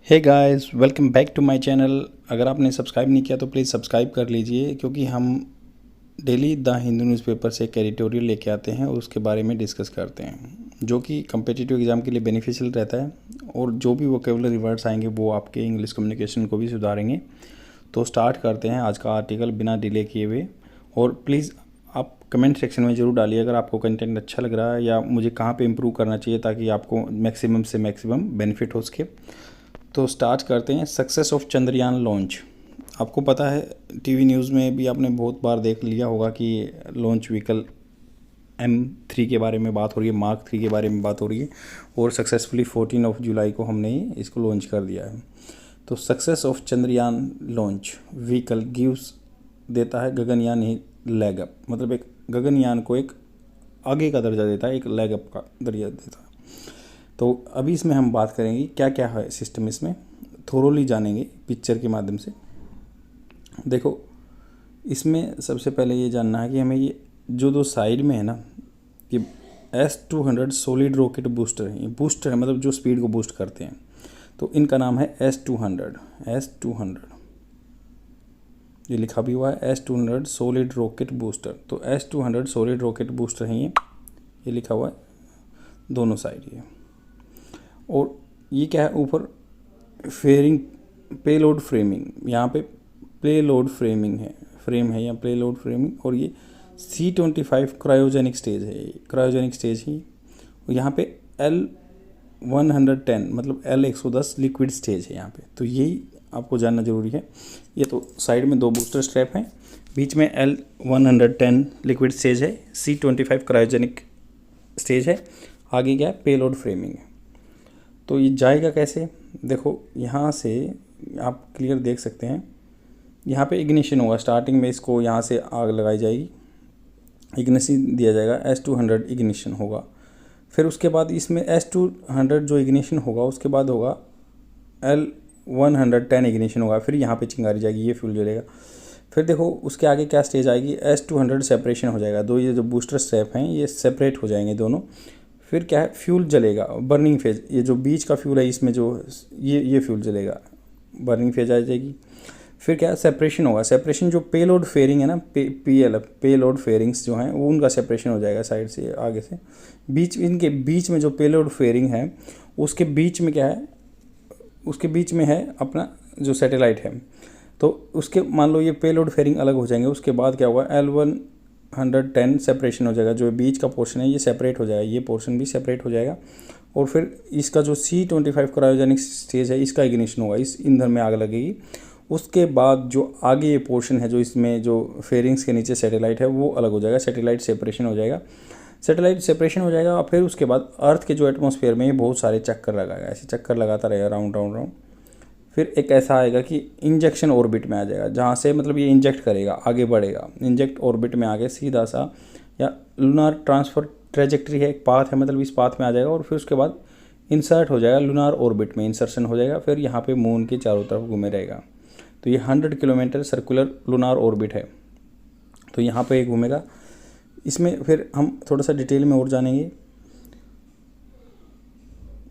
Hey guys, welcome back to my channel. अगर आपने subscribe नहीं किया तो प्लीज़ सब्सक्राइब कर लीजिए, क्योंकि हम डेली द हिंदू न्यूज़पेपर से एक एडिटोरियल लेके आते हैं और उसके बारे में डिस्कस करते हैं, जो कि कम्पिटिटिव एग्ज़ाम के लिए बेनिफिशियल रहता है। और जो भी वोकेबुलरी वर्ड्स आएंगे वो आपके इंग्लिश कम्युनिकेशन को भी सुधारेंगे। तो स्टार्ट करते हैं आज का आर्टिकल बिना डिले किए हुए। और प्लीज़ आप कमेंट सेक्शन में ज़रूर डालिए अगर आपको कंटेंट अच्छा लग रहा है या मुझे कहाँ पे इम्प्रूव करना चाहिए, ताकि आपको मैक्सिमम से मैक्सिमम बेनिफिट हो उसके। तो स्टार्ट करते हैं। Success of Chandrayaan launch. आपको पता है, टीवी न्यूज़ में भी आपने बहुत बार देख लिया होगा कि लॉन्च व्हीकल M3 के बारे में बात हो रही है, मार्क 3 के बारे में बात हो रही है। और सक्सेसफुली 14 जुलाई को हमने इसको लॉन्च कर दिया है। तो success of Chandrayaan launch vehicle gives देता है गगनयान ही लेग अप, मतलब एक गगनयान को एक आगे का दर्जा देता है, एक लेग अप का दर्जा देता है। तो अभी इसमें हम बात करेंगे क्या क्या है सिस्टम, इसमें थोरोली जानेंगे पिक्चर के माध्यम से। देखो, इसमें सबसे पहले ये जानना है कि हमें ये जो दो साइड में है ना, ये S200 सॉलिड रॉकेट बूस्टर है। ये बूस्टर है, मतलब जो स्पीड को बूस्ट करते हैं। तो इनका नाम है S200 ये लिखा भी हुआ है S200 सॉलिड रॉकेट बूस्टर। तो S200 सॉलिड रॉकेट बूस्टर हैं ये लिखा हुआ है दोनों साइड ये। और ये क्या है, ऊपर फेयरिंग पेलोड फ्रेमिंग, यहाँ पे पेलोड फ्रेमिंग है, फ्रेम है या पेलोड फ्रेमिंग। और ये C25 क्रायोजेनिक स्टेज है, ये क्रायोजेनिक स्टेज ही। और यहाँ पे L110 मतलब L110 लिक्विड स्टेज है यहाँ पे। तो यही आपको जानना ज़रूरी है। ये तो साइड में दो बूस्टर स्ट्रैप हैं, बीच में L110 लिक्विड स्टेज है, C25 क्रायोजेनिक स्टेज है, आगे क्या है, पेलोड फ्रेमिंग है। तो ये जाएगा कैसे, देखो यहाँ से आप क्लियर देख सकते हैं। यहाँ पे इग्निशन होगा, स्टार्टिंग में इसको यहाँ से आग लगाई जाएगी, इग्निशन दिया जाएगा, S200 इग्निशन होगा। फिर उसके बाद इसमें S200 जो इग्निशन होगा उसके बाद होगा L110 इग्निशन होगा। फिर यहाँ पे चिंगारी जाएगी, ये फ्यूल जलेगा। फिर देखो उसके आगे क्या स्टेज आएगी, S200 सेपरेशन हो जाएगा, दो ये जो बूस्टर स्ट्रैप हैं ये सेपरेट हो जाएंगे दोनों। फिर क्या है, फ्यूल जलेगा, बर्निंग फेज। ये जो बीच का फ्यूल है इसमें जो ये फ्यूल जलेगा, बर्निंग फेज आ जाएगी। फिर क्या है, सेपरेशन होगा। सेपरेशन जो पेलोड फेयरिंग है ना, PL पेलोड फेयरिंग्स जो हैं वो उनका सेपरेशन हो जाएगा साइड से, आगे से। इनके बीच में जो पेलोड फेयरिंग है उसके बीच में क्या है, उसके बीच में है अपना जो सैटेलाइट है। तो उसके मान लो ये पेलोड फेयरिंग अलग हो जाएंगे, उसके बाद क्या होगा, L110 सेपरेशन हो जाएगा। जो बीच का पोर्शन है ये सेपरेट हो जाएगा, ये पोर्शन भी सेपरेट हो जाएगा। और फिर इसका जो C25 क्रायोजेनिक स्टेज है इसका इग्निशन होगा, इस ईंधन में आग लगेगी। उसके बाद जो आगे ये पोर्शन है, जो इसमें जो फेयरिंग्स के नीचे सैटेलाइट है वो अलग हो जाएगा, सैटेलाइट सेपरेशन हो जाएगा। सैटेलाइट सेपरेशन हो जाएगा। और फिर उसके बाद अर्थ के जो एटमॉस्फेयर में ये बहुत सारे चक्कर लगाएगा, ऐसे चक्कर लगाता रहेगा राउंड राउंड राउंड। फिर एक ऐसा आएगा कि इंजेक्शन ऑर्बिट में आ जाएगा, जहाँ से मतलब ये इंजेक्ट करेगा, आगे बढ़ेगा, इंजेक्ट ऑर्बिट में आगे सीधा सा, या लूनार ट्रांसफ़र ट्रेजेक्ट्री है, एक पाथ है, मतलब इस पाथ में आ जाएगा। और फिर उसके बाद इंसर्ट हो जाएगा लूनार ऑर्बिट में, इंसर्शन हो जाएगा। फिर यहाँ पे मून के चारों तरफ घूमे रहेगा। तो ये 100 किलोमीटर सर्कुलर लूनार ऑर्बिट है, तो यहाँ पे घूमेगा। इसमें फिर हम थोड़ा सा डिटेल में और जानेंगे।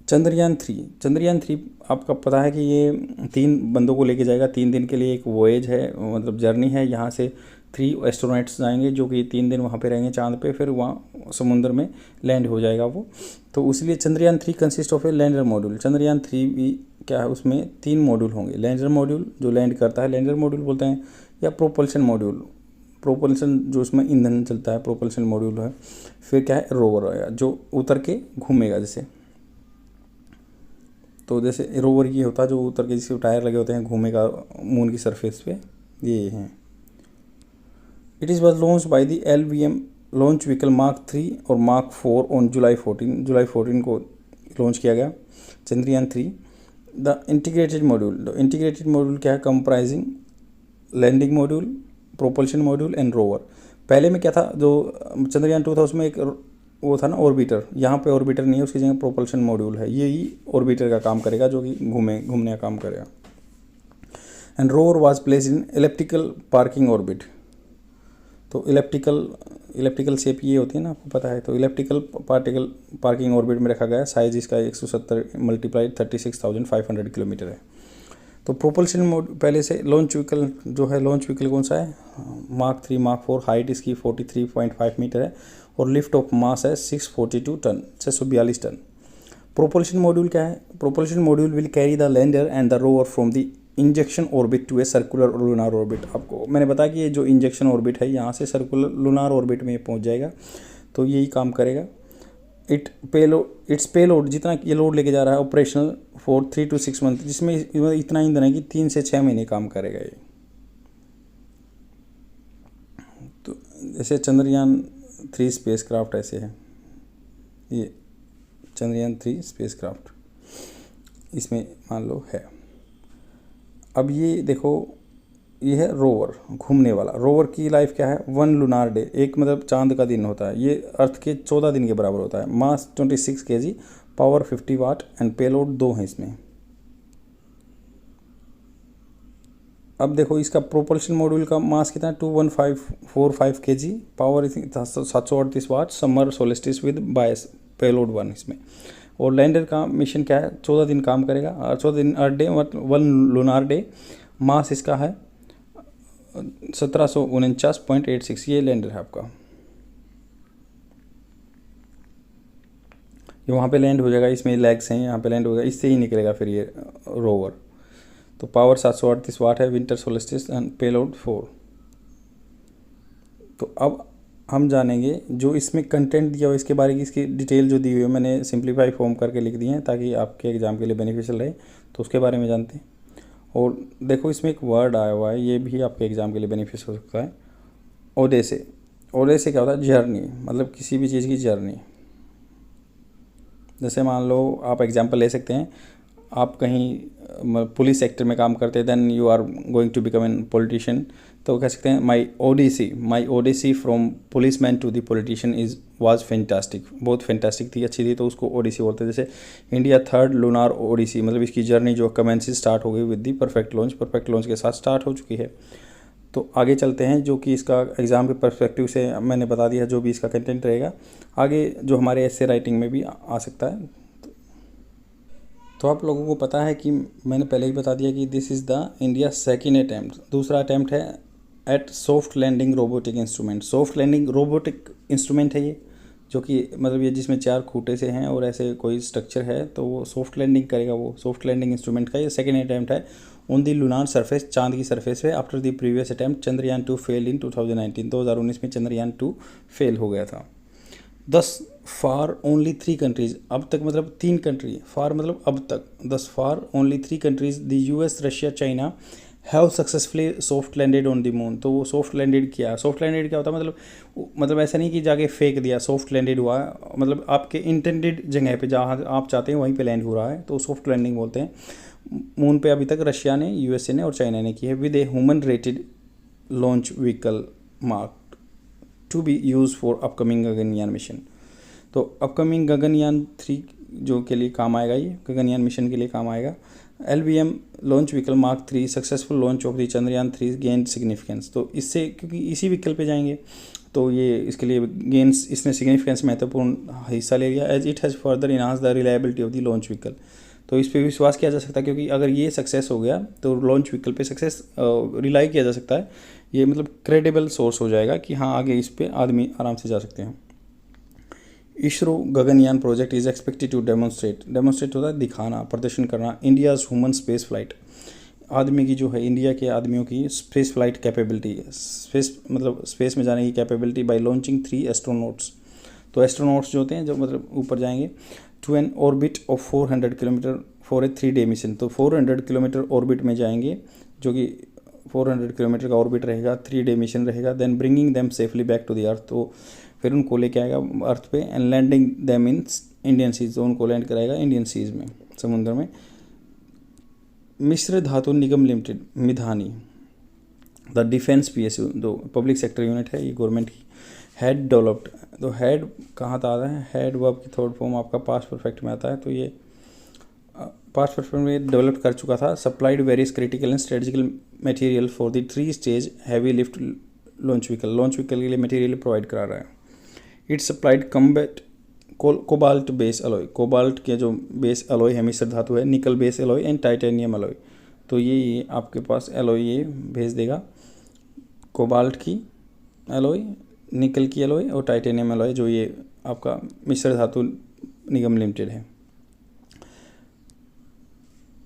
चंद्रयान 3 आपका पता है कि ये 3 बंदों को लेके जाएगा 3 दिन के लिए। एक वोएज है, मतलब जर्नी है। यहाँ से 3 एस्ट्रोनॉट्स जाएंगे जो कि 3 दिन वहाँ पे रहेंगे चांद पे, फिर वहाँ समुद्र में लैंड हो जाएगा वो। तो इसलिए Chandrayaan 3 consist of A lander module. Chandrayaan 3 भी क्या है, उसमें 3 मॉड्यूल होंगे। लैंडर मॉड्यूल जो लैंड करता है, लैंडर मॉड्यूल बोलते हैं, या प्रोपल्शन मॉड्यूल, प्रोपल्शन जो उसमें ईंधन चलता है, प्रोपल्शन मॉड्यूल है। फिर क्या है, रोवर है जो उतर के घूमेगा जैसे। तो जैसे रोवर ये होता है जो उतर के, जिसके टायर लगे होते हैं, घूमेगा मून की सरफेस पे, ये हैं। It is was launch by the LVM launch vehicle mark 3 और मार्क 4 ऑन जुलाई 14 को लॉन्च किया गया चंद्रयान 3। द इंटीग्रेटेड मॉड्यूल क्या है, comprising landing module, propulsion module and rover. पहले में क्या था, जो चंद्रयान 2 था उसमें एक वो था ना ऑर्बिटर, यहाँ पे ऑर्बिटर नहीं है, उसकी जगह प्रोपल्शन मॉड्यूल है। ये ही ऑर्बिटर का काम करेगा, जो कि घूमने का काम करेगा। And rover was placed in elliptical parking orbit. तो इलेप्टिकल इलेप्टिकल शेप ये होती है ना, आपको पता है। तो इलेप्टिकल पार्टिकल पार्किंग ऑर्बिट में रखा गया है। साइज़ इसका 170 × 36,500 किलोमीटर है। तो प्रोपल्शन मोड पहले से लॉन्च व्हीकल जो है, लॉन्च व्हीकल कौन सा है, मार्क 3 मार्क 4। हाइट इसकी 43.5 मीटर है और लिफ्ट ऑफ मास है 642 टन, 642 टन। प्रोपल्शन मॉड्यूल क्या है? Propulsion module will carry the lander and the rover from the injection orbit to a circular lunar orbit. आपको मैंने बताया कि ये जो इंजेक्शन ऑर्बिट है यहाँ से सर्कुलर लूनार ऑर्बिट में पहुँच जाएगा, तो यही काम करेगा। इट्स पेलोड, जितना ये लोड लेके जा रहा है, ऑपरेशनल फॉर 3 to 6 मंथ, जिसमें इतना ईंधन है कि 3 से 6 महीने काम करेगा ये। तो जैसे चंद्रयान 3 स्पेस क्राफ्ट ऐसे है, ये चंद्रयान 3 स्पेस क्राफ्ट इसमें मान लो है। अब ये देखो, ये है रोवर, घूमने वाला। रोवर की लाइफ क्या है? 1 लूनार डे, एक मतलब चांद का दिन होता है। ये अर्थ के 14 दिन के बराबर होता है। Mass 26 kg, power 50 watt and payload 2 है इसमें। अब देखो इसका प्रोपल्शन मॉड्यूल का मास कितना है? 2145 kg, power 738 watt, summer solstice with bias, payload 1 इसमें। और लैंडर का मिशन क्या है? 14 दिन काम करेगा, 14 दिन अर्थ डे, 1 लूनार डे। मास इसका है 1749.86, ये लैंडर है आपका। ये वहाँ पे लैंड हो जाएगा, इसमें लेग्स हैं, यहाँ पे लैंड होगा, इससे ही निकलेगा फिर ये रोवर। तो पावर 738 वाट है, विंटर सोलिस्टिस एंड पेलोड 4। तो अब हम जानेंगे जो इसमें कंटेंट दिया हुआ, इसके बारे की इसकी डिटेल जो दी हुई है, मैंने सिंप्लीफाई फॉर्म करके लिख दी है ताकि आपके एग्ज़ाम के लिए बेनिफिशियल रहे। तो उसके बारे में जानते हैं। और देखो इसमें एक वर्ड आया हुआ है, ये भी आपके एग्ज़ाम के लिए बेनिफिशियल हो सकता है। ओडेसे। ओडेसे क्या होता है? जर्नी, मतलब किसी भी चीज़ की जर्नी। जैसे मान लो आप एग्जाम्पल ले सकते हैं, आप कहीं पुलिस सेक्टर में काम करते हैं, then you are going to become an politician, तो कह सकते हैं my odyssey from policeman to the politician was fantastic, बहुत फैंटास्टिक थी, अच्छी थी, तो उसको ओडिसी बोलते हैं। जैसे इंडिया 3rd लूनार ओडिसी, मतलब इसकी जर्नी जो कमेंसेस स्टार्ट हो गई विद दी परफेक्ट लॉन्च के साथ स्टार्ट हो चुकी है। तो आगे चलते हैं, जो कि इसका एग्ज़ाम के पर्सपेक्टिव से मैंने बता दिया जो भी इसका कंटेंट रहेगा, आगे जो हमारे एस्से राइटिंग में भी आ सकता है। तो आप लोगों को पता है कि मैंने पहले ही बता दिया कि this is the India second attempt, दूसरा अटैम्प्ट है at soft landing robotic instrument. Soft landing robotic instrument है ये, जो कि मतलब ये जिसमें 4 खूंटे से हैं और ऐसे कोई स्ट्रक्चर है, तो वो सॉफ्ट लैंडिंग करेगा। वो सॉफ्ट लैंडिंग इंस्ट्रूमेंट का ये सेकेंड अटैम्प्ट है ऑन दी लूनार सरफेस, चांद की सरफेस पे। After the previous attempt Chandrayaan 2 fail in 2019, 2019 में चंद्रयान 2 फेल हो गया था। 10 फार ओनली 3 कंट्रीज, अब तक मतलब 3 कंट्री, फार मतलब अब तक, 10 far only 3 countries the US, Russia, China have successfully soft landed on the moon. तो वो सॉफ्ट लैंडेड किया। सॉफ्ट लैंडेड क्या होता है? मतलब ऐसा नहीं कि जाके फेंक दिया, सॉफ्ट लैंडेड हुआ, मतलब आपके इंटेंडेड जगह पे जहाँ आप चाहते हैं वहीं पे लैंड हो रहा है, तो सॉफ्ट लैंडिंग बोलते हैं। मून पे अभी तक रशिया ने, यूएसए ने और चाइना ने की है, with a human rated launch vehicle mark to be use for upcoming Gaganyaan mission. तो अपकमिंग गगनयान 3 जो के लिए काम आएगा, ये गगनयान मिशन के लिए काम आएगा। LVM launch vehicle mark 3 successful launch of the Chandrayaan 3 gain significance. तो इससे, क्योंकि इसी व्हीकल पे जाएंगे, तो ये इसके लिए गेन्स, इसने सिग्निफिकेंस महत्वपूर्ण हिस्सा ले लिया, as it has further enhance the reliability of the launch vehicle. तो इस पर विश्वास किया जा सकता है, क्योंकि अगर ये सक्सेस हो गया तो लॉन्च व्हीकल पे सक्सेस रिलाई किया जा सकता है। ये मतलब क्रेडिबल सोर्स हो जाएगा कि हाँ आगे इस पे आदमी आराम से जा सकते हैं। ISRO Gaganyaan project is expected to demonstrate होता है दिखाना, प्रदर्शन करना, इंडियाज़ ह्यूमन स्पेस फ्लाइट, आदमी की जो है, इंडिया के आदमियों की स्पेस फ्लाइट कैपेबिलिटी, स्पेस मतलब स्पेस में जाने की कैपेबिलिटी, बाय लॉन्चिंग 3 एस्ट्रोनॉट्स। तो एस्ट्रोनॉट्स जो होते हैं, जो मतलब ऊपर जाएंगे, to an orbit of 400 kilometre for a 3 day mission. तो 400 किलोमीटर ऑर्बिट में जाएंगे, जो कि 400 किलोमीटर का ऑर्बिट रहेगा, 3 डे मिशन रहेगा। Then bringing them safely back to the earth, तो फिर उनको लेके आएगा अर्थ पे, and landing them in Indian seas, तो उनको लैंड कराएगा इंडियन सीज में, समुद्र में। Mishra Dhatu Nigam limited, Midhani, the defence PSU, जो पब्लिक सेक्टर यूनिट है, ये गवर्नमेंट की, हैड डेवलप्ड। तो हैड कहाँ था आता है? हैड वर्ब की 3rd फॉर्म आपका पास्ट परफेक्ट में आता है, तो ये पास्ट परफेक्ट में डेवलप कर चुका था। Supplied various critical and strategical material for the 3 stage heavy lift launch vehicle के लिए मटेरियल प्रोवाइड करा रहा है। It's supplied combat cobalt base alloy, cobalt के जो बेस अलॉय है मिश्र धातु है, निकल base alloy and titanium alloy. तो ये आपके पास अलॉय ये भेज देगा, कोबाल्ट की अलॉय, निकल की अलॉय और टाइटेनियम अलॉय, जो ये आपका मिश्र धातु निगम लिमिटेड है।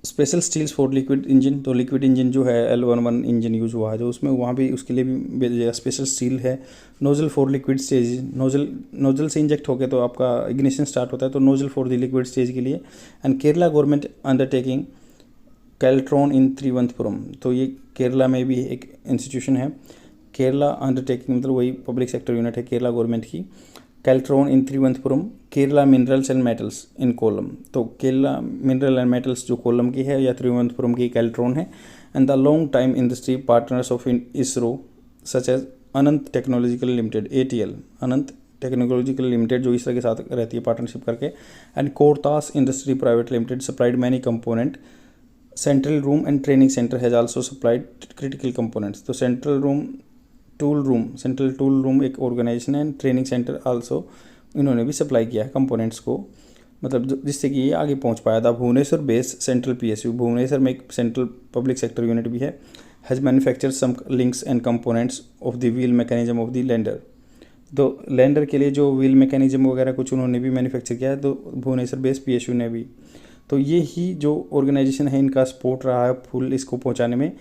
Special steels for liquid engine, तो लिक्विड इंजन जो है L11 इंजन यूज़ हुआ है जो उसमें, वहाँ भी उसके लिए भी स्पेशल स्टील है। Nozzle for liquid stage, nozzle से इंजेक्ट होकर तो आपका इग्निशन स्टार्ट होता है, तो nozzle for the liquid stage के लिए। And Kerala government undertaking Keltron in Thiruvananthapuram, तो ये केरला में भी एक इंस्टीट्यूशन है। केरला अंडरटेकिंग मतलब वही पब्लिक सेक्टर यूनिट है केरला गवर्नमेंट की। Keltron in Thiruvananthapuram, Kerala minerals and metals in Kollam, तो केरला मिनरल एंड मेटल्स जो कोलम की है या त्रिवंतपुरम की कैल्ट्रॉन है। And the long time industry partners of ISRO such as Ananth technological limited ATL, Ananth technological limited जो इसरो के साथ रहती है पार्टनरशिप करके। And Kortas industry private limited supplied many component. Central room and training centre has also supplied critical components, तो central tool room एक organisation है, training centre also इन्होंने भी सप्लाई किया है कंपोनेंट्स को, मतलब जिससे कि ये आगे पहुंच पाया था। Bhubaneswar base central PSU, Bhubaneswar में एक सेंट्रल पब्लिक सेक्टर यूनिट भी है। Has manufacture some links and components of the wheel mechanism of the lander, तो लैंडर के लिए जो व्हील मैकेनिज्म वगैरह कुछ उन्होंने भी मैन्युफैक्चर किया है, तो भुवनेश्वर बेस PSU ने भी। तो ये ही जो ऑर्गेनाइजेशन है इनका सपोर्ट रहा है फुल इसको पहुंचाने में।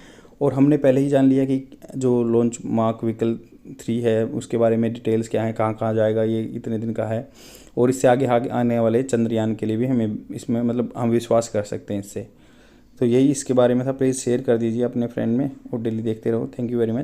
और हमने पहले ही जान लिया कि जो लॉन्च मार्क व्हीकल 3 है उसके बारे में डिटेल्स क्या है, कहाँ कहाँ जाएगा, ये इतने दिन का है। और इससे आगे आने वाले चंद्रयान के लिए भी हमें इसमें मतलब हम विश्वास कर सकते हैं इससे। तो यही इसके बारे में था, प्लीज़ शेयर कर दीजिए अपने फ्रेंड में और डेली देखते रहो। Thank you very much.